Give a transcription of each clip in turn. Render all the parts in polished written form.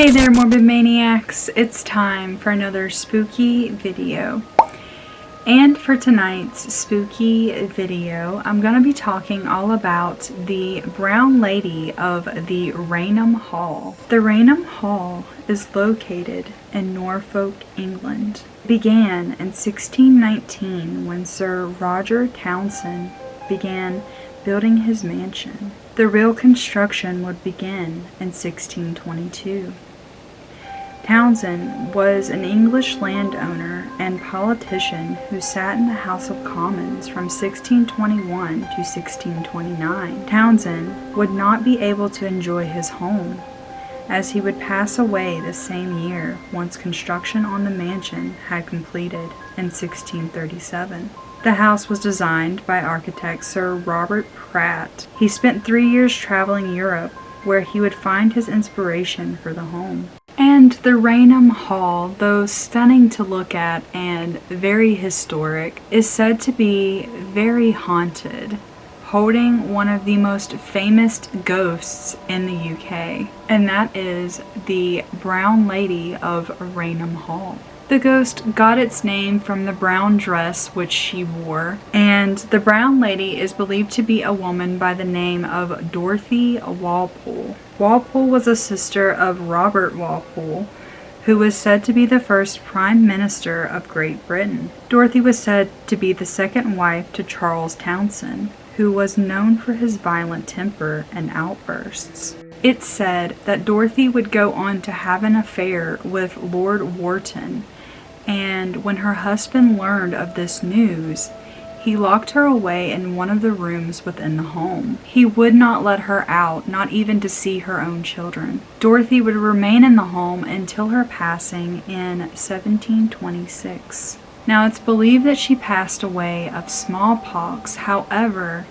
Hey there, Morbid Maniacs! It's time for another spooky video. And for tonight's spooky video, I'm going to be talking all about the Brown Lady of the Raynham Hall. The Raynham Hall is located in Norfolk, England. It began in 1619 when Sir Roger Townshend began building his mansion. The real construction would begin in 1622. Townshend was an English landowner and politician who sat in the House of Commons from 1621 to 1629. Townshend would not be able to enjoy his home, as he would pass away the same year once construction on the mansion had completed in 1637. The house was designed by architect Sir Robert Pratt. He spent 3 years traveling Europe, where he would find his inspiration for the home. And the Raynham Hall, though stunning to look at and very historic, is said to be very haunted, holding one of the most famous ghosts in the UK, and that is the Brown Lady of Raynham Hall. The ghost got its name from the brown dress which she wore, and the Brown Lady is believed to be a woman by the name of Dorothy Walpole. Walpole was a sister of Robert Walpole, who was said to be the first Prime Minister of Great Britain. Dorothy was said to be the second wife to Charles Townshend, who was known for his violent temper and outbursts. It's said that Dorothy would go on to have an affair with Lord Wharton, and when her husband learned of this news, he locked her away in one of the rooms within the home. He would not let her out, not even to see her own children. Dorothy would remain in the home until her passing in 1726. Now, it's believed that she passed away of smallpox. However,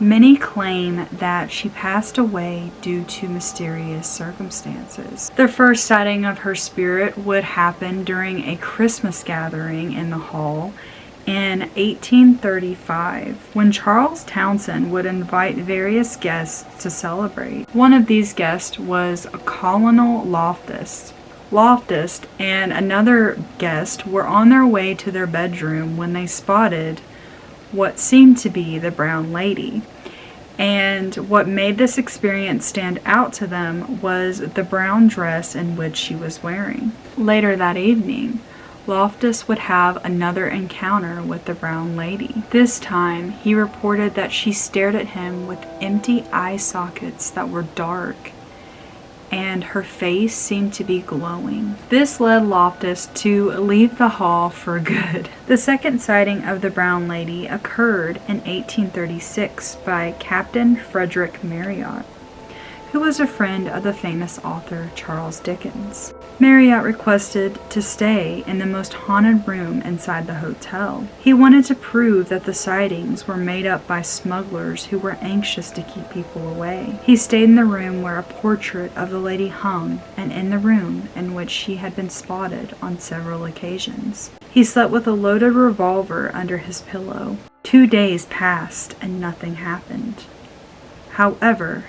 many claim that she passed away due to mysterious circumstances. The first sighting of her spirit would happen during a Christmas gathering in the hall in 1835, when Charles Townshend would invite various guests to celebrate. One of these guests was Colonel Loftus. Loftus and another guest were on their way to their bedroom when they spotted what seemed to be the Brown Lady. And what made this experience stand out to them was the brown dress in which she was wearing. Later that evening, Loftus would have another encounter with the Brown Lady. This time, he reported that she stared at him with empty eye sockets that were dark, and her face seemed to be glowing. This led Loftus to leave the hall for good. The second sighting of the Brown Lady occurred in 1836 by Captain Frederick Marriott, who was a friend of the famous author Charles Dickens. Marriott requested to stay in the most haunted room inside the hotel. He wanted to prove that the sightings were made up by smugglers who were anxious to keep people away. He stayed in the room where a portrait of the lady hung, and in the room in which she had been spotted on several occasions. He slept with a loaded revolver under his pillow. 2 days passed and nothing happened. However,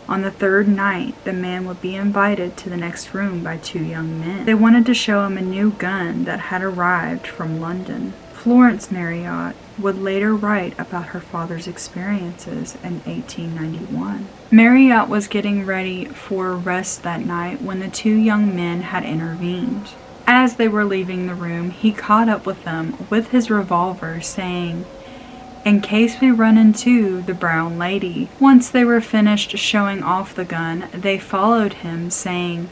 on the third night, the man would be invited to the next room by 2 young men. They wanted to show him a new gun that had arrived from London. Florence Marriott would later write about her father's experiences in 1891. Marriott was getting ready for rest that night when the 2 young men had intervened. As they were leaving the room, he caught up with them with his revolver, saying, "In case we run into the Brown Lady." Once they were finished showing off the gun, they followed him, saying,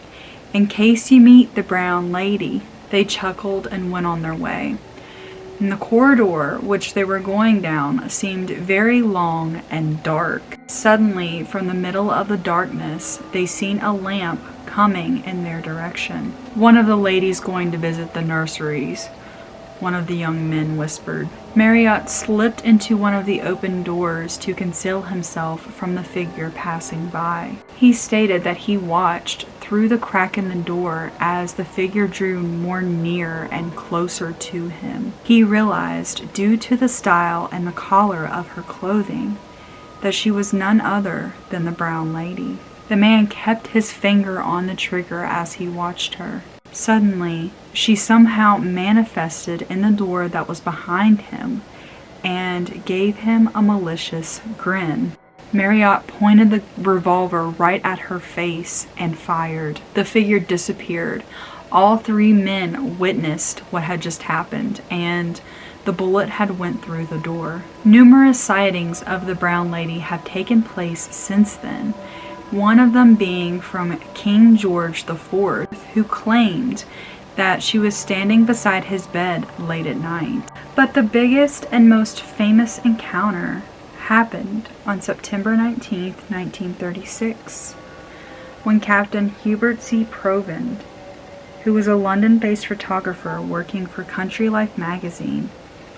"In case you meet the Brown Lady." They chuckled and went on their way. And the corridor which they were going down seemed very long and dark. Suddenly, from the middle of the darkness, they seen a lamp coming in their direction. "One of the ladies going to visit the nurseries," one of the young men whispered. Marriott slipped into one of the open doors to conceal himself from the figure passing by. He stated that he watched through the crack in the door as the figure drew more near and closer to him. He realized, due to the style and the color of her clothing, that she was none other than the Brown Lady. The man kept his finger on the trigger as he watched her. Suddenly, she somehow manifested in the door that was behind him and gave him a malicious grin. Marriott pointed the revolver right at her face and fired. The figure disappeared. All three men witnessed what had just happened, and the bullet had went through the door. Numerous sightings of the brown lady have taken place since then, one of them being from King George IV, who claimed that she was standing beside his bed late at night. But the biggest and most famous encounter happened on September 19, 1936, when Captain Hubert C. Provend, who was a London-based photographer working for Country Life magazine,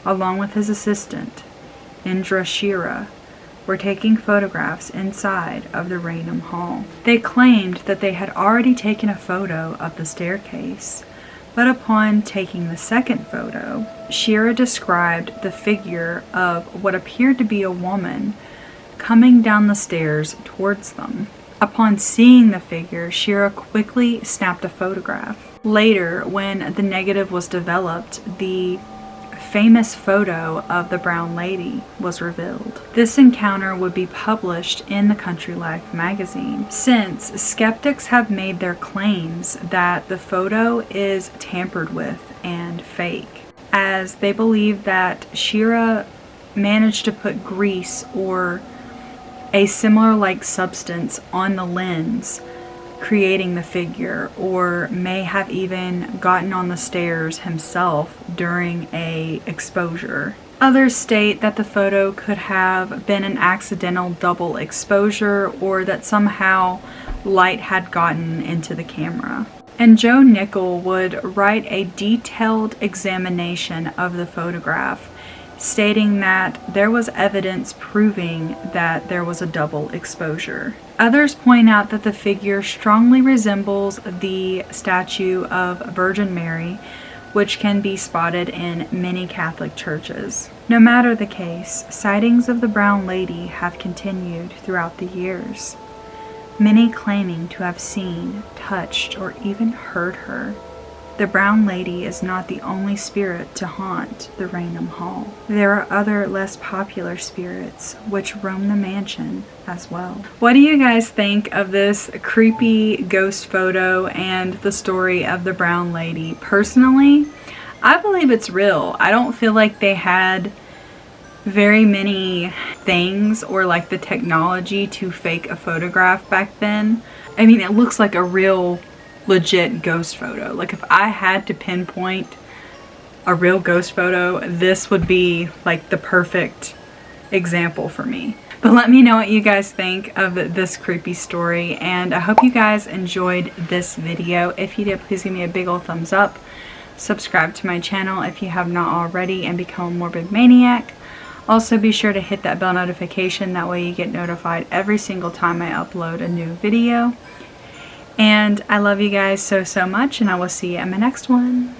along with his assistant, Indra Shira, were taking photographs inside of the Raynham Hall. They claimed that they had already taken a photo of the staircase, but upon taking the second photo, Shira described the figure of what appeared to be a woman coming down the stairs towards them. Upon seeing the figure, Shira quickly snapped a photograph. Later, when the negative was developed, the famous photo of the brown lady was revealed. This encounter would be published in the Country Life magazine, since skeptics have made their claims that the photo is tampered with and fake, as they believe that Shira managed to put grease or a similar like substance on the lens, creating the figure, or may have even gotten on the stairs himself during a exposure. Others state that the photo could have been an accidental double exposure, or that somehow light had gotten into the camera. And Joe Nickel would write a detailed examination of the photograph, stating that there was evidence proving that there was a double exposure. Others point out that the figure strongly resembles the statue of Virgin Mary, which can be spotted in many Catholic churches. No matter the case, sightings of the brown lady have continued throughout the years, many claiming to have seen, touched, or even heard her. The brown lady is not the only spirit to haunt the Raynham Hall. There are other less popular spirits which roam the mansion as well. What do you guys think of this creepy ghost photo and the story of the brown lady? Personally, I believe it's real. I don't feel like they had very many things or like the technology to fake a photograph back then. I mean, it looks like a real legit ghost photo. Like if I had to pinpoint a real ghost photo, this would be like the perfect example for me. But let me know what you guys think of this creepy story, and I hope you guys enjoyed this video. If you did, please give me a big old thumbs up. Subscribe to my channel if you have not already and become a morbid maniac. Also be sure to hit that bell notification, that way you get notified every single time I upload a new video. And I love you guys so much, and I will see you in my next one.